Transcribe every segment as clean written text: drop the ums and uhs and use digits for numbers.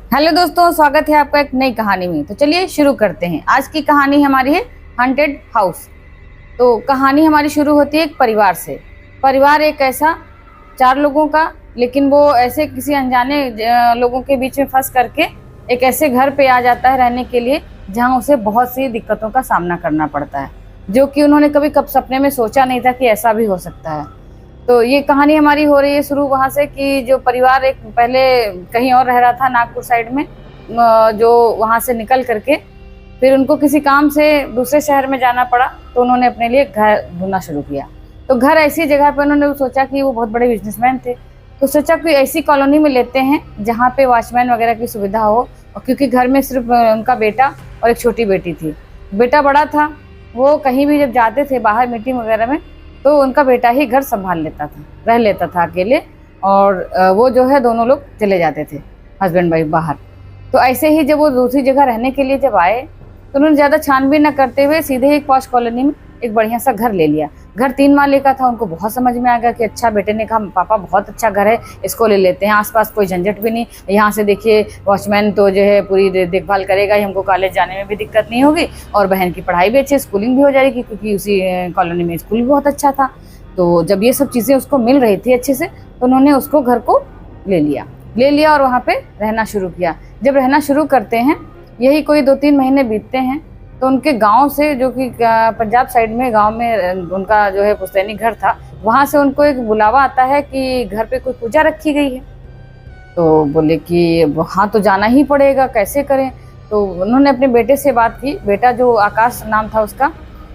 Hello दोस्तों, स्वागत है आपका एक नई कहानी में। तो चलिए शुरू करते हैं। आज की कहानी हमारी है हॉन्टेड हाउस। तो कहानी हमारी शुरू होती है एक परिवार से। परिवार एक ऐसा 4 लोगों का, लेकिन वो ऐसे किसी अनजाने लोगों के बीच में फंस करके एक ऐसे घर पे आ जाता है रहने के लिए जहाँ उसे बहुत सी दिक्कतों का सामना करना पड़ता है, जो कि उन्होंने कभी कब सपने में सोचा नहीं था कि ऐसा भी हो सकता है। तो ये कहानी हमारी हो रही है शुरू वहाँ से कि जो परिवार एक पहले कहीं और रह रहा था नागपुर साइड में, जो वहाँ से निकल करके फिर उनको किसी काम से दूसरे शहर में जाना पड़ा, तो उन्होंने अपने लिए घर ढूंढना शुरू किया। तो घर ऐसी जगह पे उन्होंने सोचा कि वो बहुत बड़े बिजनेसमैन थे, तो सोचा कि ऐसी कॉलोनी में लेते हैं जहाँ पे वॉचमैन वगैरह की सुविधा हो। और क्योंकि घर में सिर्फ उनका बेटा और एक छोटी बेटी थी। बेटा बड़ा था, वो कहीं भी जब जाते थे बाहर मीटिंग वगैरह में, तो उनका बेटा ही घर संभाल लेता था, रह लेता था अकेले। और वो जो है दोनों लोग चले जाते थे हस्बैंड वाइफ बाहर। तो ऐसे ही जब वो दूसरी जगह रहने के लिए जब आए, तो उन्होंने ज़्यादा छानबीन न करते हुए सीधे एक पॉश कॉलोनी में एक बढ़िया सा घर ले लिया। घर 3 माले का था। उनको बहुत समझ में आ गया कि अच्छा, बेटे ने कहा पापा बहुत अच्छा घर है, इसको ले लेते हैं। आसपास कोई झंझट भी नहीं, यहाँ से देखिए वॉचमैन तो जो है पूरी देखभाल करेगा ही, हमको कॉलेज जाने में भी दिक्कत नहीं होगी, और बहन की पढ़ाई भी अच्छी, स्कूलिंग भी हो जाएगी क्योंकि उसी कॉलोनी में स्कूल भी बहुत अच्छा था। तो जब ये सब चीज़ें उसको मिल रही थी अच्छे से, तो उन्होंने उसको घर को ले लिया और वहाँ पे रहना शुरू किया। जब रहना शुरू करते हैं, यही कोई 2-3 महीने बीतते हैं, तो उनके गांव से, जो कि पंजाब साइड में गांव में उनका जो है पुश्तैनी घर था, वहाँ से उनको एक बुलावा आता है कि घर पे कोई पूजा रखी गई है। तो बोले कि वहाँ तो जाना ही पड़ेगा, कैसे करें। तो उन्होंने अपने बेटे से बात की। बेटा जो आकाश नाम था उसका,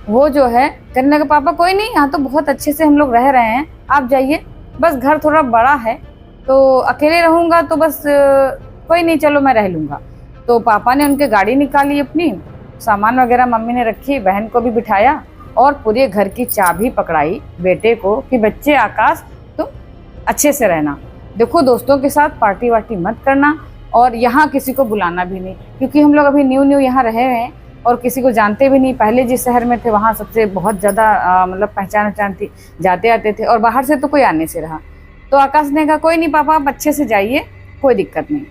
वो जो है कहने लगा पापा कोई नहीं, यहाँ तो बहुत अच्छे से हम लोग रह रहे हैं, आप जाइए, बस घर थोड़ा बड़ा है तो अकेले रहूँगा, तो बस कोई नहीं, चलो मैं रह लूँगा। तो पापा ने उनके गाड़ी निकाली, अपनी सामान वगैरह मम्मी ने रखी, बहन को भी बिठाया और पूरे घर की चाबी पकड़ाई बेटे को कि बच्चे आकाश तुम अच्छे से रहना, देखो दोस्तों के साथ पार्टी वार्टी मत करना, और यहाँ किसी को बुलाना भी नहीं, क्योंकि हम लोग अभी न्यू यहाँ रहे हैं और किसी को जानते भी नहीं। पहले जिस शहर में थे वहाँ सबसे बहुत ज़्यादा मतलब पहचान थी, जाते आते थे, और बाहर से तो कोई आने से रहा। तो आकाश ने कहा कोई नहीं पापा, आप अच्छे से जाइए, कोई दिक्कत नहीं।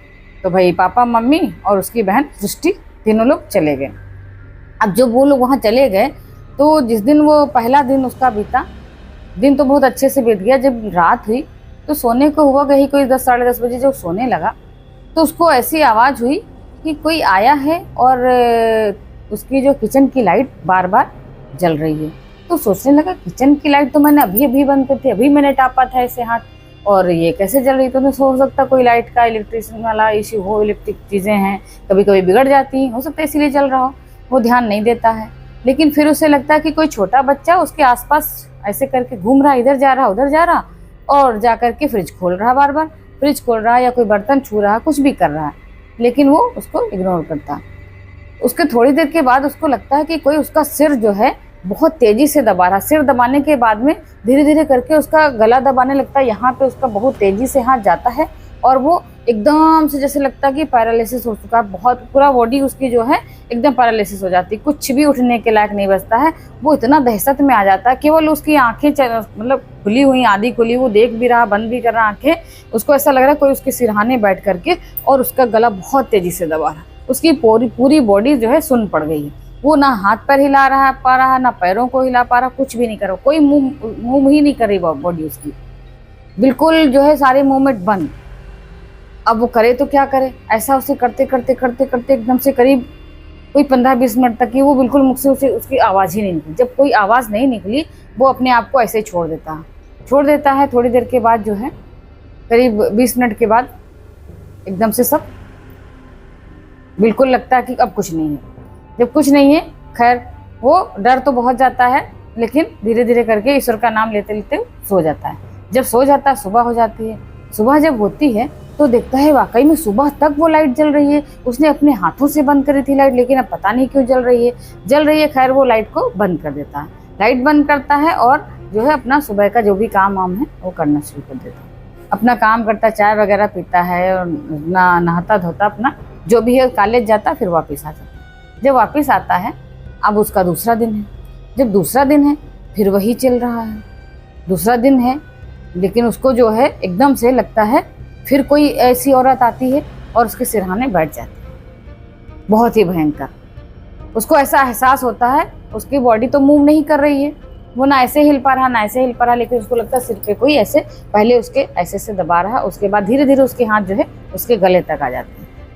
तो भाई पापा, मम्मी और उसकी बहन सृष्टि, तीनों लोग चले गए। अब जब वो लोग वहाँ चले गए, तो जिस दिन वो पहला दिन उसका बीता, दिन तो बहुत अच्छे से बीत गया। जब रात हुई तो सोने को हुआ कहीं कोई 10 साढ़े 10 बजे, जब सोने लगा तो उसको ऐसी आवाज़ हुई कि कोई आया है और उसकी जो किचन की लाइट बार बार जल रही है। तो सोचने लगा किचन की लाइट तो मैंने अभी अभी बंद कर थी, अभी मैंने टापा था ऐसे हाथ, और ये कैसे जल रही। तो मैं हो सकता कोई लाइट का इलेक्ट्रिशियन वाला इश्यू हो, इलेक्ट्रिक चीज़ें हैं, कभी कभी बिगड़ जाती हैं, हो सकता है इसीलिए जल रहा हो। वो ध्यान नहीं देता है, लेकिन फिर उसे लगता है कि कोई छोटा बच्चा उसके आसपास ऐसे करके घूम रहा, इधर जा रहा उधर जा रहा, और जा करके फ्रिज खोल रहा, बार बार फ्रिज खोल रहा, या कोई बर्तन छू रहा, कुछ भी कर रहा है, लेकिन वो उसको इग्नोर करता है। उसके थोड़ी देर के बाद उसको लगता है कि कोई उसका सिर जो है बहुत तेजी से दबा रहा। सिर दबाने के बाद में धीरे धीरे करके उसका गला दबाने लगता है, यहाँ पे उसका बहुत तेजी से हाथ जाता है, और वो एकदम से जैसे लगता है कि पैरालिसिस हो चुका है, बहुत पूरा बॉडी उसकी जो है एकदम पैरालिसिस हो जाती है, कुछ भी उठने के लायक नहीं बचता है। वो इतना दहशत में आ जाता है, केवल उसकी आंखें मतलब खुली हुई, आधी खुली, वो देख भी रहा, बंद भी कर रहा आंखें, उसको ऐसा लग रहा है कोई उसके सिरहाने बैठ करके और उसका गला बहुत तेजी से दबा रहा। उसकी पूरी बॉडी जो है सुन्न पड़ गई है। वो ना हाथ पैर हिला पा रहा, ना पैरों को हिला पा रहा, कुछ भी नहीं कर रहा, कोई मुंह ही नहीं कर रही बॉडी उसकी, बिल्कुल जो है सारे मूवमेंट बंद। अब वो करे तो क्या करे, ऐसा उसे करते करते करते करते एकदम से करीब कोई 15-20 मिनट तक की वो बिल्कुल मुख से उसे उसकी आवाज़ ही नहीं निकली। जब कोई आवाज़ नहीं निकली, वो अपने आप को ऐसे ही छोड़ देता है। थोड़ी देर के बाद जो है, करीब 20 मिनट के बाद एकदम से सब बिल्कुल लगता है कि अब कुछ नहीं है। जब कुछ नहीं है, खैर वो डर तो बहुत जाता है, लेकिन धीरे धीरे करके ईश्वर का नाम लेते लेते सो जाता है। जब सो जाता है, सुबह हो जाती है। सुबह जब होती है तो देखता है वाकई में सुबह तक वो लाइट जल रही है। उसने अपने हाथों से बंद करी थी लाइट, लेकिन अब पता नहीं क्यों जल रही है। खैर वो लाइट को बंद कर देता है, लाइट बंद करता है, और जो है अपना सुबह का जो भी काम वाम है वो करना शुरू कर देता है। अपना काम करता, चाय वगैरह पीता है, और नहाता धोता, अपना जो भी है कॉलेज जाता, फिर वापस आ जाता। जब वापस आता है, अब उसका दूसरा दिन है। जब दूसरा दिन है, फिर वही चल रहा है। दूसरा दिन है, लेकिन उसको जो है एकदम से लगता है फिर कोई ऐसी औरत आती है और उसके सिरहाने बैठ जाते हैं, बहुत ही भयंकर। उसको ऐसा एहसास होता है उसकी बॉडी तो मूव नहीं कर रही है, वो ना ऐसे हिल पा रहा ना ऐसे हिल पा रहा, लेकिन उसको लगता है सिर पे कोई ऐसे पहले उसके ऐसे से दबा रहा है, उसके बाद धीरे धीरे उसके हाथ जो है उसके गले तक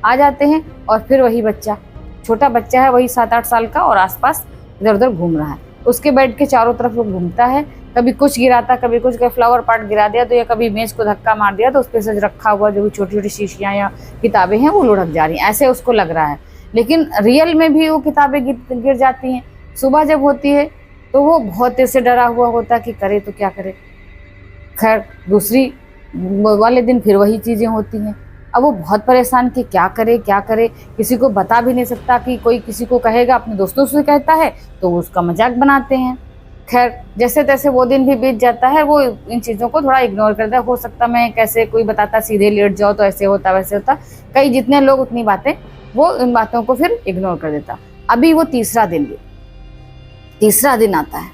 आ जाते हैं और फिर वही बच्चा, छोटा बच्चा है, वही 7-8 साल का, और आसपास इधर उधर घूम रहा है। उसके बेड के चारों तरफ वो घूमता है, कभी कुछ गिराता, कभी कुछ, का फ्लावर पार्ट गिरा दिया तो, या कभी मेज को धक्का मार दिया तो उस पर से रखा हुआ जो भी छोटी छोटी शीशियाँ या किताबें हैं वो लुढ़क जा रही हैं, ऐसे उसको लग रहा है। लेकिन रियल में भी वो किताबें गिर जाती हैं। सुबह जब होती है तो वो बहुत तेज से डरा हुआ होता है कि करे तो क्या करे। खैर दूसरी वाले दिन फिर वही चीज़ें होती हैं। अब वो बहुत परेशान कि क्या करे, किसी को बता भी नहीं सकता, कि कोई किसी को कहेगा, अपने दोस्तों से कहता है तो उसका मजाक बनाते हैं। खैर जैसे तैसे वो दिन भी बीत जाता है, वो इन चीज़ों को थोड़ा इग्नोर करता है। हो सकता मैं कैसे, कोई बताता सीधे लेट जाओ तो ऐसे होता वैसे होता, कई जितने लोग उतनी बातें, वो इन बातों को फिर इग्नोर कर देता। अभी वो तीसरा दिन आता है।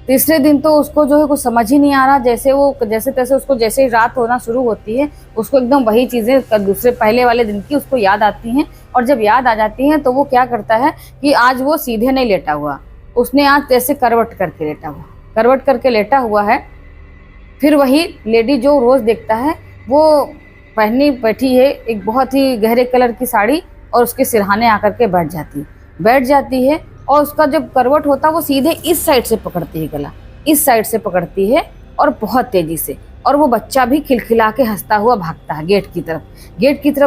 तीसरे दिन तो उसको जो है कुछ समझ ही नहीं आ रहा, जैसे तैसे उसको जैसे ही रात होना शुरू होती है उसको एकदम वही चीज़ें दूसरे पहले वाले दिन की उसको याद आती हैं। और जब याद आ जाती हैं तो वो क्या करता है कि आज वो सीधे नहीं लेटा हुआ, उसने आज जैसे करवट करके लेटा हुआ है। फिर वही लेडी जो रोज़ देखता है वो पहनी बैठी है एक बहुत ही गहरे कलर की साड़ी, और उसके सिरहाने आकर के बैठ जाती है। और उसका जब करवट होता है वो सीधे इस साइड से पकड़ती है, गला इस साइड से पकड़ती है और बहुत तेजी से। और वो बच्चा भी खिलखिला के हंसता हुआ भागता है गेट की तरफ।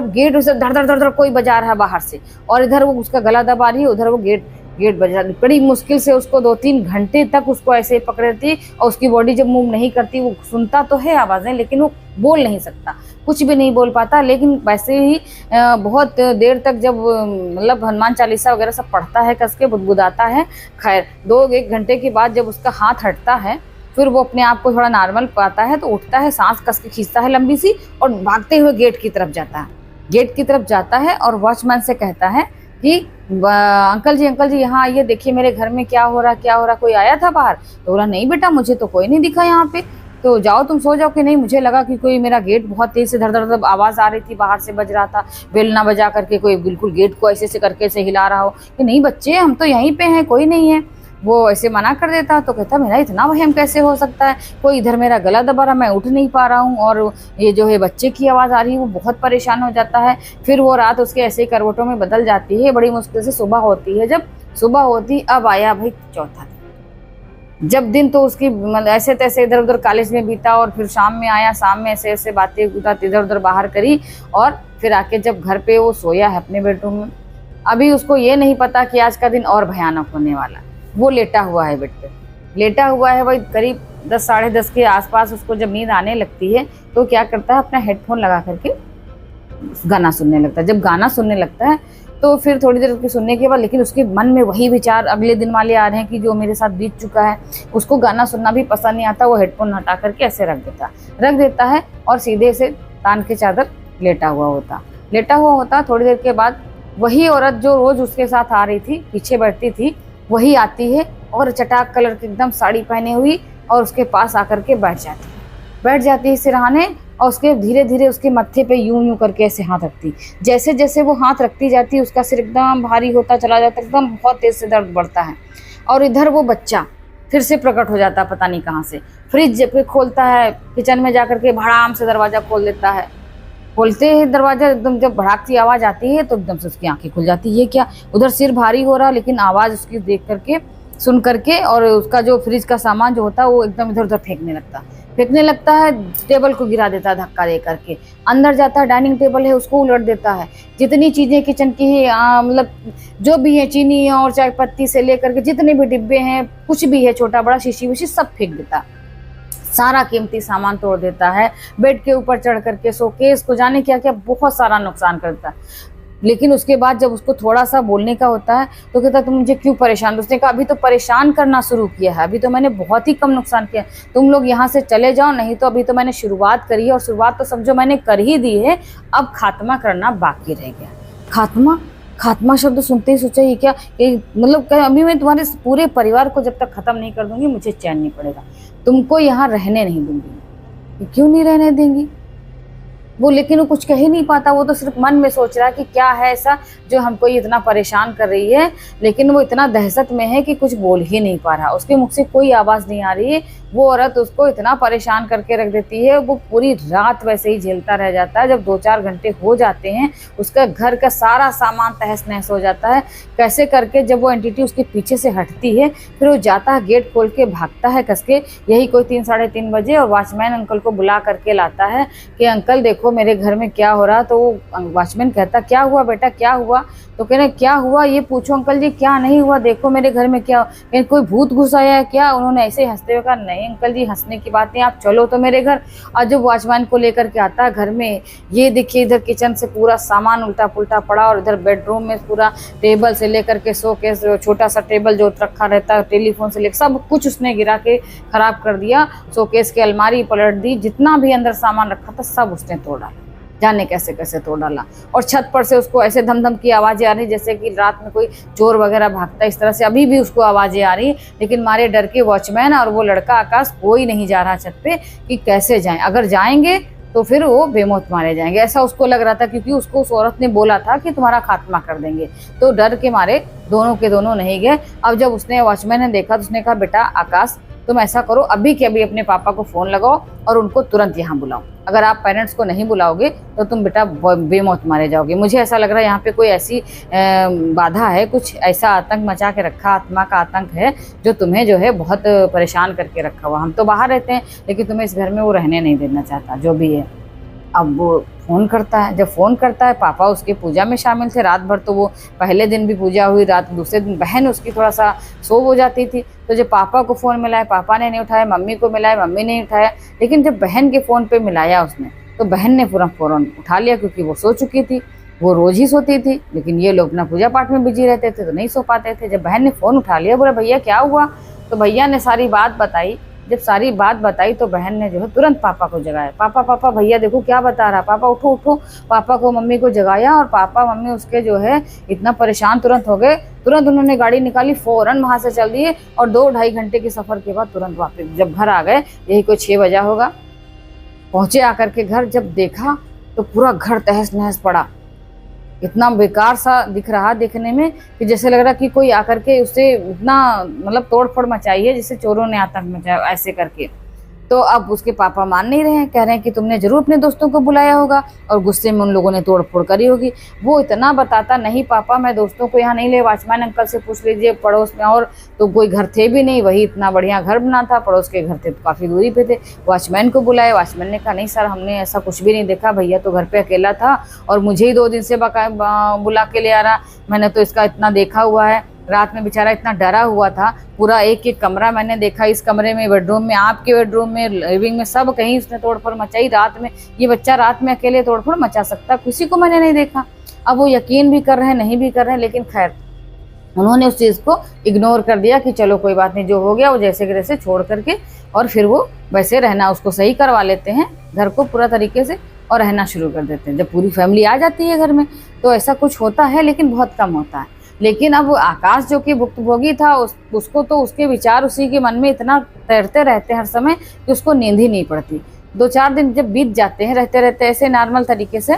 गेट उसे धड़ धड़ धड़ धड़ कोई बजा रहा है बाहर से, और इधर वो उसका गला दबा रही है, उधर वो गेट बजा रही। बड़ी मुश्किल से उसको 2-3 घंटे तक उसको ऐसे ही पकड़े रहती, और उसकी बॉडी जब मूव नहीं करती, वो सुनता तो है आवाज़ें लेकिन वो बोल नहीं सकता, कुछ भी नहीं बोल पाता। लेकिन वैसे ही बहुत देर तक जब मतलब हनुमान चालीसा वगैरह सब पढ़ता है, कस के बुदबुदाता है। खैर 2-1 घंटे के बाद जब उसका हाथ हटता है, फिर वो अपने आप को थोड़ा नॉर्मल पाता है, तो उठता है, सांस कस के खींचता है लंबी सी, और भागते हुए गेट की तरफ जाता है। और वॉचमैन से कहता है कि अंकल जी यहाँ आइए, देखिए मेरे घर में क्या हो रहा, कोई आया था बाहर? तो बोला नहीं बेटा, मुझे तो कोई नहीं दिखा यहाँ पे, तो जाओ तुम सो जाओ। कि नहीं, मुझे लगा कि कोई, मेरा गेट बहुत तेज से धड़ धड़ धड़ आवाज़ आ रही थी, बाहर से बज रहा था, बेल ना बजा करके कोई बिल्कुल गेट को ऐसे करके से हिला रहा हो। कि नहीं बच्चे, हम तो यहीं पे हैं, कोई नहीं है। वो ऐसे मना कर देता। तो कहता मेरा इतना वहम कैसे हो सकता है, कोई इधर मेरा गला दबा रहा, मैं उठ नहीं पा रहा हूँ, और ये जो है बच्चे की आवाज़ आ रही है। वो बहुत परेशान हो जाता है। फिर वो रात उसके ऐसे करवटों में बदल जाती है, बड़ी मुश्किल से सुबह होती है। जब सुबह होती, अब आया भाई चौथा दिन। जब दिन तो उसकी ऐसे तैसे इधर उधर कॉलेज में बीता, और फिर शाम में आया, शाम में ऐसे ऐसे बातें इधर उधर बाहर करी, और फिर आके जब घर पे वो सोया है अपने बेडरूम में। अभी उसको ये नहीं पता कि आज का दिन और भयानक होने वाला। वो लेटा हुआ है बेड पे, वही करीब 10-10:30 के आसपास उसको जब नींद आने लगती है तो क्या करता है, अपना हेडफोन लगा करके गाना सुनने लगता है। जब गाना सुनने लगता है तो फिर थोड़ी देर के सुनने के बाद, लेकिन उसके मन में वही विचार अगले दिन वाले आ रहे हैं कि जो मेरे साथ बीत चुका है। उसको गाना सुनना भी पसंद नहीं आता। वो हेडफोन हटा करके ऐसे रख देता है और सीधे से तान के चादर लेटा हुआ होता। थोड़ी देर के बाद वही औरत जो रोज उसके साथ आ रही थी, पीछे बैठती थी, वही आती है और चटाक कलर की एकदम साड़ी पहने हुई, और उसके पास आकर के बैठ जाती है सिरहाने, और उसके धीरे धीरे उसके मत्थे पे यूं करके ऐसे हाथ रखती। जैसे जैसे वो हाथ रखती जाती है, उसका सिर एकदम भारी होता चला जाता है, एकदम बहुत तेज से दर्द बढ़ता है। और इधर वो बच्चा फिर से प्रकट हो जाता है पता नहीं कहाँ से। फ्रिज पे खोलता है, किचन में जाकर के भड़ाम से दरवाज़ा खोल देता है। खोलते ही दरवाजा, एकदम जब भड़ाकती आवाज़ आती है तो एकदम से उसकी आंखें खुल जाती है। ये क्या, उधर सिर भारी हो रहा, लेकिन आवाज़ उसकी देख करके, सुन करके, और उसका जो फ्रिज का सामान जो होता है वो एकदम इधर उधर फेंकने लगता है। टेबल को गिरा देता है धक्का दे करके। अंदर जाता है, डाइनिंग टेबल है उसको उलट देता है। जितनी चीज़ें किचन की है, मतलब जो भी है, चीनी और चाय पत्ती से लेकर के जितने भी डिब्बे हैं, कुछ भी है छोटा बड़ा, शीशी विशी सब फेंक देता है। सारा कीमती सामान तोड़ देता है। बेड के ऊपर चढ़ करके शोकेस को जाने क्या क्या बहुत सारा नुकसान करता है। लेकिन उसके बाद जब उसको थोड़ा सा बोलने का होता है तो कहता तुम मुझे क्यों परेशान। उसने कहा अभी तो परेशान करना शुरू किया है, अभी तो मैंने बहुत ही कम नुकसान किया, तुम लोग यहाँ से चले जाओ, नहीं तो अभी तो मैंने शुरुआत करी है, और शुरुआत तो समझो मैंने कर ही दी है, अब खात्मा करना बाकी रह गया। खात्मा शब्द सुनते ही सोचा ये क्या, मतलब अभी मैं तुम्हारे पूरे परिवार को जब तक खत्म नहीं कर दूंगी मुझे चैन नहीं पड़ेगा, तुमको यहाँ रहने नहीं दूंगी। क्यों नहीं रहने देंगी? वो लेकिन वो कुछ कह ही नहीं पाता, वो तो सिर्फ मन में सोच रहा है कि क्या है ऐसा जो हमको ये इतना परेशान कर रही है, लेकिन वो इतना दहशत में है कि कुछ बोल ही नहीं पा रहा, उसके मुख से कोई आवाज़ नहीं आ रही है। वो औरत उसको इतना परेशान करके रख देती है, वो पूरी रात वैसे ही झेलता रह जाता है। जब 2-4 घंटे हो जाते हैं, उसका घर का सारा सामान तहस नहस हो जाता है। कैसे करके जब वो एंटिटी उसके पीछे से हटती है, फिर वो जाता है, गेट खोल के भागता है कस के, यही कोई 3-3:30 बजे, और वॉचमैन अंकल को बुला करके लाता है कि अंकल देखो मेरे घर में क्या हो रहा। तो वो वॉचमैन कहता क्या हुआ बेटा, क्या हुआ? तो कह रहे क्या हुआ ये पूछो अंकल जी, क्या नहीं हुआ, देखो मेरे घर में क्या, कोई भूत घुस आया है क्या? उन्होंने ऐसे ही हंसते हुए कहा नहीं अंकल जी, हंसने की बात नहीं, आप चलो तो मेरे घर। और जब वॉचमैन को लेकर के आता है घर में, ये देखिए इधर किचन से पूरा सामान उल्टा पुल्टा पड़ा, और इधर बेडरूम में पूरा टेबल से लेकर के शोकेस, छोटा सा टेबल जो रखा रहता है, टेलीफोन से लेकर सब कुछ उसने गिरा के खराब कर दिया। शोकेस की अलमारी पलट दी, जितना भी अंदर सामान रखा था सब उसने तोड़ डाला, जाने कैसे कैसे तोड़ डाला। और छत पर से उसको ऐसे धम धम की आवाज़ें आ रही जैसे कि रात में कोई चोर वगैरह भागता है, इस तरह से अभी भी उसको आवाज़ें आ रही, लेकिन मारे डर के वॉचमैन और वो लड़का आकाश कोई नहीं जा रहा छत पे कि कैसे जाएं, अगर जाएंगे तो फिर वो बेमौत मारे जाएंगे, ऐसा उसको लग रहा था, क्योंकि उसको उस औरत ने बोला था कि तुम्हारा खात्मा कर देंगे। तो डर के मारे दोनों के दोनों नहीं गए। अब जब उसने वॉचमैन ने देखा तो उसने कहा बेटा आकाश तुम ऐसा करो, अभी के अभी अपने पापा को फ़ोन लगाओ और उनको तुरंत यहाँ बुलाओ, अगर आप पेरेंट्स को नहीं बुलाओगे तो तुम बेटा बेमौत मारे जाओगे। मुझे ऐसा लग रहा है यहाँ पे कोई ऐसी बाधा है, कुछ ऐसा आतंक मचा के रखा, आत्मा का आतंक है जो तुम्हें जो है बहुत परेशान करके रखा हुआ। हम तो बाहर रहते हैं लेकिन तुम्हें इस घर में वो रहने नहीं देना चाहता, जो भी है। अब वो फ़ोन करता है, जब फ़ोन करता है, पापा उसके पूजा में शामिल थे रात भर, तो वो पहले दिन भी पूजा हुई, रात दूसरे दिन बहन उसकी थोड़ा सा सो हो जाती थी। तो जब पापा को फ़ोन मिलाया, पापा ने नहीं उठाया, मम्मी को मिलाया, मम्मी ने नहीं उठाया, लेकिन जब बहन के फ़ोन पे मिलाया उसने तो बहन ने फ़ौरन उठा लिया, क्योंकि वो सो चुकी थी, वो रोज़ ही सोती थी, लेकिन ये लोग अपना पूजा पाठ में बिजी रहते थे तो नहीं सो पाते थे। जब बहन ने फ़ोन उठा लिया, बोला भैया क्या हुआ? तो भैया ने सारी बात बताई। जब सारी बात बताई तो बहन ने जो है तुरंत पापा को जगाया, पापा पापा भैया देखो क्या बता रहा, पापा उठो उठो। पापा को मम्मी को जगाया और पापा मम्मी उसके जो है इतना परेशान तुरंत हो गए, तुरंत उन्होंने गाड़ी निकाली, फ़ौरन वहाँ से चल दिए, और 2-2.5 घंटे के सफ़र के बाद तुरंत वापस जब घर आ गए, यही कोई 6 बजा होगा, पहुँचे आकर के घर, जब देखा तो पूरा घर तहस नहस पड़ा, इतना बेकार सा दिख रहा देखने में कि जैसे लग रहा कि कोई आकर के उससे इतना मतलब तोड़ फोड़ मचाई है जिससे चोरों ने आतंक मचाया ऐसे करके। तो अब उसके पापा मान नहीं रहे हैं, कह रहे हैं कि तुमने जरूर अपने दोस्तों को बुलाया होगा और गुस्से में उन लोगों ने तोड़ फोड़ करी होगी। वो इतना बताता नहीं पापा मैं दोस्तों को यहाँ नहीं ले, वॉचमैन अंकल से पूछ लीजिए पड़ोस में, और तो कोई घर थे भी नहीं, वही इतना बढ़िया घर बना था, पड़ोस के घर थे तो काफ़ी दूरी पे थे। वॉचमैन को बुलाया, वॉचमैन ने कहा नहीं सर हमने ऐसा कुछ भी नहीं देखा, भैया तो घर पे अकेला था और मुझे ही 2 दिन से बुला के ले आ रहा, मैंने तो इसका इतना देखा हुआ है, रात में बेचारा इतना डरा हुआ था, पूरा एक एक कमरा मैंने देखा, इस कमरे में, बेडरूम में, आपके बेडरूम में, लिविंग में, सब कहीं उसने तोड़फोड़ मचाई। रात में ये बच्चा रात में अकेले तोड़फोड़ मचा सकता, किसी को मैंने नहीं देखा। अब वो यकीन भी कर रहे हैं नहीं भी कर रहे हैं, लेकिन खैर उन्होंने उस चीज़ को इग्नोर कर दिया कि चलो कोई बात नहीं, जो हो गया वो जैसे कि तैसे छोड़ करके, और फिर वो वैसे रहना उसको सही करवा लेते हैं घर को पूरा तरीके से और रहना शुरू कर देते हैं। जब पूरी फैमिली आ जाती है घर में तो ऐसा कुछ होता है, लेकिन बहुत कम होता है। लेकिन अब आकाश जो कि भुक्तभोगी था उसको तो उसके विचार उसी के मन में इतना तैरते रहते हैं हर समय कि उसको नींद ही नहीं पड़ती। 2-4 दिन जब बीत जाते हैं रहते रहते ऐसे नॉर्मल तरीके से,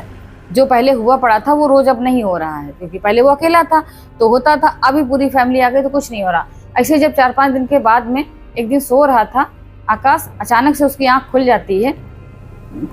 जो पहले हुआ पड़ा था वो रोज़ अब नहीं हो रहा है, क्योंकि पहले वो अकेला था तो होता था, अभी पूरी फैमिली आ गई तो कुछ नहीं हो रहा। ऐसे जब 4-5 दिन के बाद में एक दिन सो रहा था आकाश, अचानक से उसकी आँख खुल जाती है,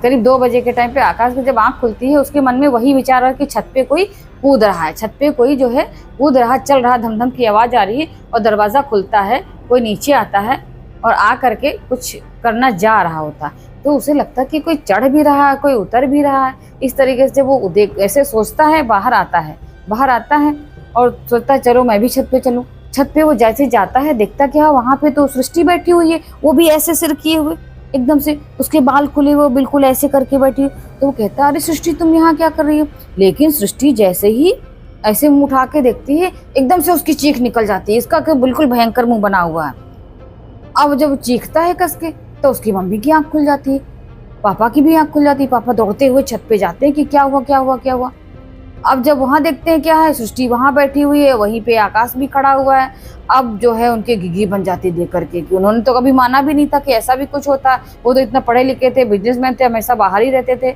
करीब 2 बजे के टाइम पे आकाश की जब आँख खुलती है उसके मन में वही विचार है कि छत पे कोई कूद रहा है, छत पे कोई जो है कूद रहा, चल रहा, धम-धम की आवाज़ आ रही है और दरवाज़ा खुलता है, कोई नीचे आता है और आ करके कुछ करना जा रहा होता है। तो उसे लगता है कि कोई चढ़ भी रहा है, कोई उतर भी रहा है। इस तरीके से वो ऐसे सोचता है, बाहर आता है और सोचता है चलो मैं भी छत पे चलूँ। छत पे वो जैसे जाता है देखता क्या वहाँ पे तो सृष्टि बैठी हुई है, वो भी ऐसे सिर किए हुए, एकदम से उसके बाल खुले हुए बिल्कुल ऐसे करके बैठी है। तो वो कहता है अरे सृष्टि तुम यहाँ क्या कर रही हो? लेकिन सृष्टि जैसे ही ऐसे मुंह उठा के देखती है एकदम से उसकी चीख निकल जाती है, इसका बिल्कुल भयंकर मुंह बना हुआ है। अब जब चीखता है कस के तो उसकी मम्मी की आंख खुल जाती है, पापा की भी आंख खुल जाती है। पापा दौड़ते हुए छत पे जाते हैं कि क्या हुआ क्या हुआ क्या हुआ। अब जब वहाँ देखते हैं क्या है, सृष्टि वहाँ बैठी हुई है, वहीं पे आकाश भी खड़ा हुआ है। अब जो है उनके घिघी बन जाती देख करके कि उन्होंने तो कभी माना भी नहीं था कि ऐसा भी कुछ होता है। वो तो इतना पढ़े लिखे थे, बिजनेसमैन थे, हमेशा बाहर ही रहते थे,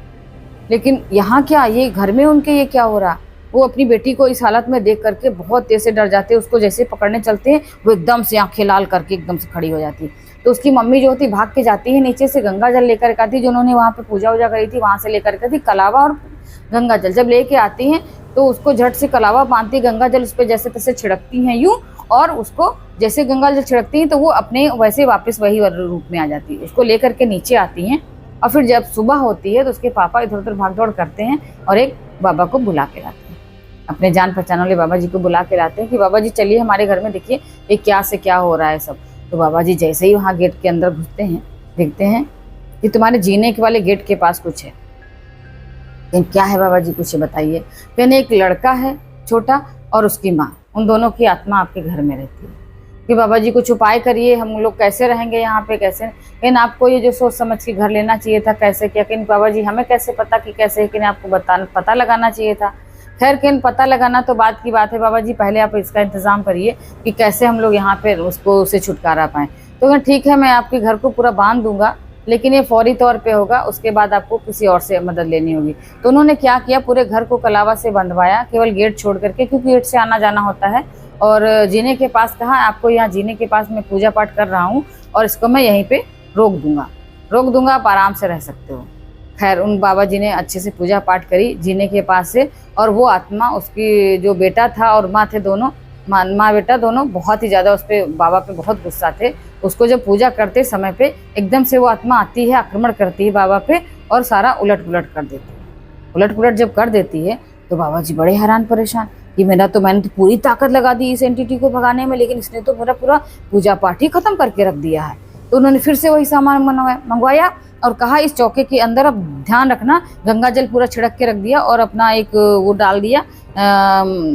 लेकिन यहाँ क्या, ये घर में उनके ये क्या हो रहा। वो अपनी बेटी को इस हालत में देख करके बहुत तेज से डर जाते हैं। उसको जैसे पकड़ने चलते हैं वो एकदम से आंखें लाल करके एकदम से खड़ी हो जाती है। तो उसकी मम्मी जो होती भाग के जाती है नीचे से गंगा जल लेकर के आती, जो उन्होंने वहाँ पे पूजा वूजा करी थी वहाँ से लेकर के आती कलावा और गंगा जल। जब लेके आती हैं तो उसको झट से कलावा बांधती, गंगा जल उस पर जैसे तैसे छिड़कती हैं यूं, और उसको जैसे गंगा जल छिड़कती हैं तो वो अपने वैसे वापस वही रूप में आ जाती है। उसको लेकर के नीचे आती हैं और फिर जब सुबह होती है तो उसके पापा इधर उधर भाग दौड़ करते हैं और एक बाबा को बुला के लाते हैं, अपने जान पहचान वाले बाबा जी को बुला के लाते हैं कि बाबा जी चलिए हमारे घर में देखिए ये क्या से क्या हो रहा है सब। तो बाबा जी जैसे ही वहाँ गेट के अंदर घुसते हैं देखते हैं कि तुम्हारे जीने के वाले गेट के पास कुछ है। लेकिन क्या है बाबा जी, कुछ बताइए। कहने एक लड़का है छोटा और उसकी माँ, उन दोनों की आत्मा आपके घर में रहती है कि बाबा जी कुछ उपाय करिए, हम लोग कैसे रहेंगे यहाँ पे, कैसे। लेकिन आपको ये जो सोच समझ के घर लेना चाहिए था, कैसे क्या। लेकिन बाबा जी हमें कैसे पता कि कैसे, लेकिन आपको पता लगाना चाहिए था। खैर लेकिन पता लगाना तो बात की बात है बाबा जी, पहले आप इसका इंतजाम करिए कि कैसे हम लोग यहाँ पे उसे छुटकारा पाएँ। तो ठीक है, मैं आपके घर को पूरा बांध दूंगा, लेकिन ये फौरी तौर पे होगा, उसके बाद आपको किसी और से मदद लेनी होगी। तो उन्होंने क्या किया, पूरे घर को कलावा से बंधवाया, केवल गेट छोड़ करके, क्योंकि गेट से आना जाना होता है। और जीने के पास कहा, आपको यहाँ जीने के पास मैं पूजा पाठ कर रहा हूँ और इसको मैं यहीं पे रोक दूंगा, आप आराम से रह सकते हो। खैर उन बाबा जी ने अच्छे से पूजा पाठ करी जीने के पास से, और वो आत्मा, उसकी जो बेटा था और माँ थे दोनों, माँ बेटा दोनों बहुत ही ज़्यादा उस पर बाबा पे बहुत गुस्सा थे। उसको जब पूजा करते समय पे एकदम से वो आत्मा आती है, आक्रमण करती है बाबा पे और सारा उलट पुलट कर देती है। उलट पुलट जब कर देती है तो बाबा जी बड़े हैरान परेशान कि मैंने तो पूरी ताकत लगा दी इस एंटिटी को भगाने में, लेकिन इसने तो मेरा पूरा पूजा पाठ ही खत्म करके रख दिया है। तो उन्होंने फिर से वही सामान मंगवाया और कहा इस चौके के अंदर अब ध्यान रखना, गंगा जल पूरा छिड़क के रख दिया और अपना एक वो डाल दिया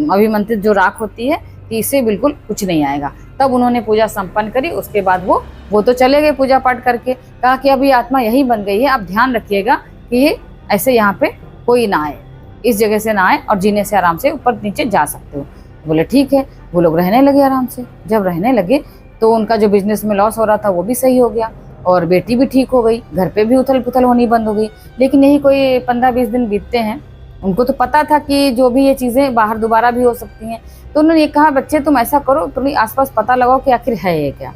अभिमंत्रित जो राख होती है कि इससे बिल्कुल कुछ नहीं आएगा। तब उन्होंने पूजा संपन्न करी। उसके बाद वो तो चले गए पूजा पाठ करके। कहा कि अभी आत्मा यही बन गई है, आप ध्यान रखिएगा कि ये ऐसे यहाँ पे कोई ना आए, इस जगह से ना आए और जीने से आराम से ऊपर नीचे जा सकते हो। बोले ठीक है। वो लोग रहने लगे आराम से। जब रहने लगे तो उनका जो बिजनेस में लॉस हो रहा था वो भी सही हो गया और बेटी भी ठीक हो गई, घर पे भी उथल पुथल होनी बंद हो गई। लेकिन यही कोई 15-20 दिन बीतते हैं, उनको तो पता था कि जो भी ये चीज़ें बाहर दोबारा भी हो सकती हैं। तो उन्होंने ये कहा बच्चे तुम ऐसा करो, तुम आसपास पता लगाओ कि आखिर है ये क्या।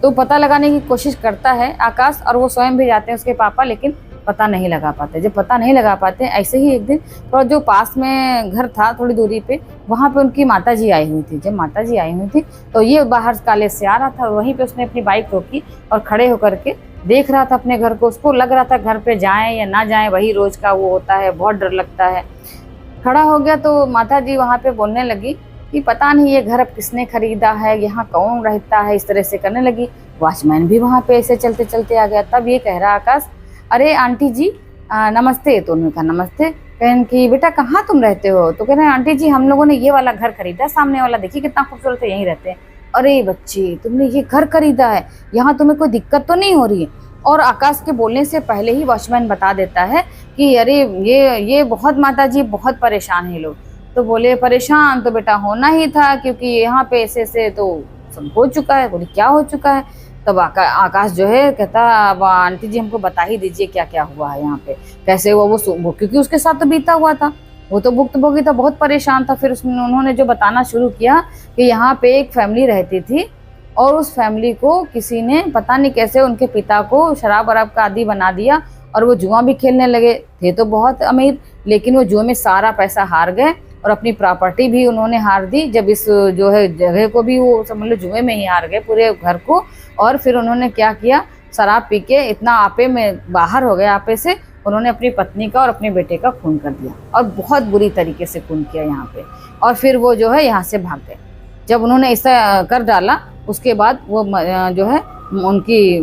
तो पता लगाने की कोशिश करता है आकाश, और वो स्वयं भी जाते हैं उसके पापा, लेकिन पता नहीं लगा पाते। जब पता नहीं लगा पाते, ऐसे ही एक दिन थोड़ा जो पास में घर था थोड़ी दूरी पे, वहाँ पे उनकी माताजी आई हुई थी। जब माताजी आई हुई थी तो ये बाहर कॉलेज से आ रहा था, वहीं पे उसने अपनी बाइक रोकी और खड़े होकर के देख रहा था अपने घर को। उसको लग रहा था घर पे जाएं या ना जाएं, वही रोज का वो होता है, बहुत डर लगता है। खड़ा हो गया तो माताजी वहाँ पे बोलने लगी कि पता नहीं ये घर अब किसने खरीदा है, यहाँ कौन रहता है, इस तरह से करने लगी। वॉचमैन भी वहाँ पे ऐसे चलते चलते आ गया। तब ये कह रहा आकाश, अरे आंटी जी नमस्ते। तो उन्होंने कहा नमस्ते। कहन कि बेटा कहाँ तुम रहते हो? तो कह रहे हैं आंटी जी हम लोगों ने ये वाला घर खरीदा, सामने वाला देखिए कितना खूबसूरत है, यहीं रहते हैं। अरे बच्ची तुमने ये घर खरीदा है, यहाँ तुम्हें कोई दिक्कत तो नहीं हो रही है? और आकाश के बोलने से पहले ही वॉचमैन बता देता है कि अरे ये बहुत माताजी बहुत परेशान है लोग। तो बोले परेशान तो बेटा होना ही था, क्योंकि यहाँ पे ऐसे तो सब हो चुका है। बोले क्या हो चुका है? तब आकाश जो है कहता आंटी जी हमको बता ही दीजिए क्या क्या हुआ है यहाँ पे, कैसे वो क्योंकि उसके साथ तो बीता हुआ था, वो तो भुक्तभोगी था, बहुत परेशान था। फिर उन्होंने जो बताना शुरू किया कि यहाँ पे एक फैमिली रहती थी और उस फैमिली को किसी ने पता नहीं कैसे उनके पिता को शराब वराब का आदी बना दिया और वो जुआ भी खेलने लगे। थे तो बहुत अमीर, लेकिन वो जुए में सारा पैसा हार गए और अपनी प्रॉपर्टी भी उन्होंने हार दी। जब इस जो है जगह को भी वो समझ लो जुए में ही हार गए, पूरे घर को। और फिर उन्होंने क्या किया, शराब पी के इतना आपे में बाहर हो गए, आपे से उन्होंने अपनी पत्नी का और अपने बेटे का खून कर दिया और बहुत बुरी तरीके से खून किया यहाँ पे। और फिर वो जो है यहाँ से भाग गए। जब उन्होंने ऐसा कर डाला उसके बाद वो जो है उनकी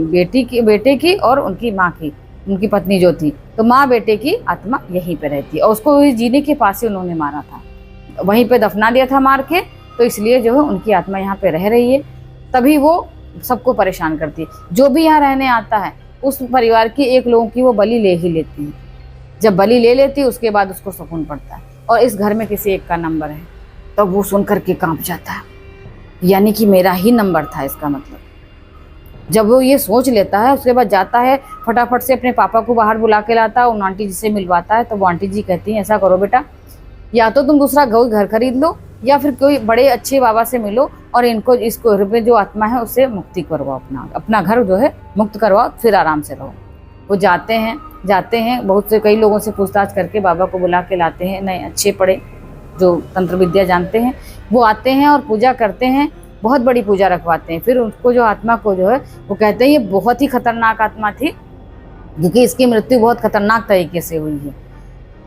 बेटे की और उनकी माँ की, उनकी पत्नी जो थी, तो माँ बेटे की आत्मा यहीं पे रहती है और उसको जीने के पास ही उन्होंने मारा था, वहीं पे दफना दिया था मार के। तो इसलिए जो है उनकी आत्मा यहाँ पे रह रही है। तभी वो सबको परेशान करती है। जो भी यहाँ रहने आता है उस परिवार की एक लोगों की वो बलि ले ही लेती है। जब बलि ले लेती है उसके बाद उसको सुकून पड़ता है। और इस घर में किसी एक का नंबर है तब वो सुन करके कांप जाता है, यानी कि मेरा ही नंबर था इसका मतलब। जब वो ये सोच लेता है, उसके बाद जाता है फटाफट से अपने पापा को बाहर बुला के लाता है, उन आंटी जी से मिलवाता है। तो वो आंटी जी कहती हैं ऐसा करो बेटा, या तो तुम दूसरा घर खरीद लो या फिर कोई बड़े अच्छे बाबा से मिलो और इनको इस घर में जो आत्मा है उससे मुक्ति करवाओ, अपना घर जो है मुक्त करवाओ, फिर आराम से रहो। वो जाते हैं बहुत से कई लोगों से पूछताछ करके बाबा को बुला के लाते हैं, नए अच्छे पड़े जो तंत्र विद्या जानते हैं, वो आते हैं और पूजा करते हैं, बहुत बड़ी पूजा रखवाते हैं। फिर उसको जो आत्मा को जो है वो कहते हैं ये बहुत ही खतरनाक आत्मा थी, क्योंकि इसकी मृत्यु बहुत खतरनाक तरीके से हुई है।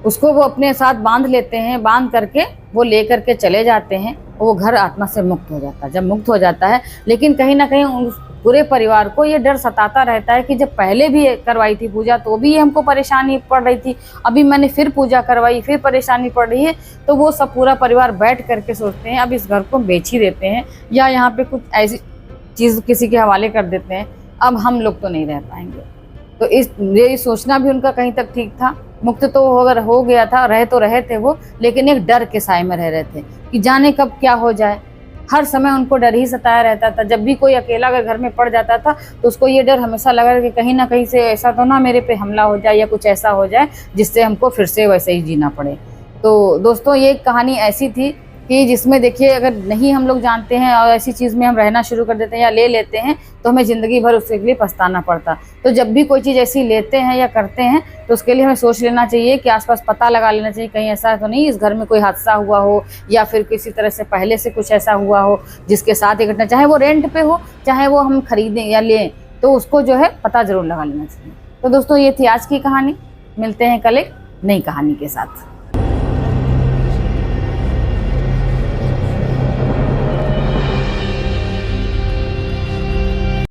उसको वो अपने साथ बांध लेते हैं, बांध करके वो लेकर के चले जाते हैं, वो घर आत्मा से मुक्त हो जाता है। जब मुक्त हो जाता है, लेकिन कहीं ना कहीं उस पूरे परिवार को ये डर सताता रहता है कि जब पहले भी करवाई थी पूजा तो भी हमको परेशानी पड़ रही थी, अभी मैंने फिर पूजा करवाई फिर परेशानी पड़ रही है। तो वो सब पूरा परिवार बैठ करके सोचते हैं अब इस घर को बेच ही देते हैं या यहाँ पे कुछ ऐसी चीज़ किसी के हवाले कर देते हैं, अब हम लोग तो नहीं रह पाएंगे। तो ये सोचना भी उनका कहीं तक ठीक था। मुक्त तो अगर हो गया था, रहे तो रहे थे वो, लेकिन एक डर के साए में रह रहे थे कि जाने कब क्या हो जाए। हर समय उनको डर ही सताया रहता था। जब भी कोई अकेला अगर घर में पड़ जाता था तो उसको ये डर हमेशा लगा कि कहीं ना कहीं से ऐसा तो ना मेरे पे हमला हो जाए या कुछ ऐसा हो जाए जिससे हमको फिर से वैसे ही जीना पड़े। तो दोस्तों ये कहानी ऐसी थी कि जिसमें देखिए अगर नहीं हम लोग जानते हैं और ऐसी चीज़ में हम रहना शुरू कर देते हैं या ले लेते हैं तो हमें ज़िंदगी भर उसके लिए पछताना पड़ता। तो जब भी कोई चीज़ ऐसी लेते हैं या करते हैं तो उसके लिए हमें सोच लेना चाहिए कि आसपास पता लगा लेना चाहिए कहीं ऐसा तो नहीं इस घर में कोई हादसा हुआ हो या फिर किसी तरह से पहले से कुछ ऐसा हुआ हो जिसके साथ ये घटना, चाहे वो रेंट पे हो चाहे वो हम खरीदें या लें, तो उसको जो है पता ज़रूर लगा लेना चाहिए। तो दोस्तों ये थी आज की कहानी, मिलते हैं कल एक नई कहानी के साथ।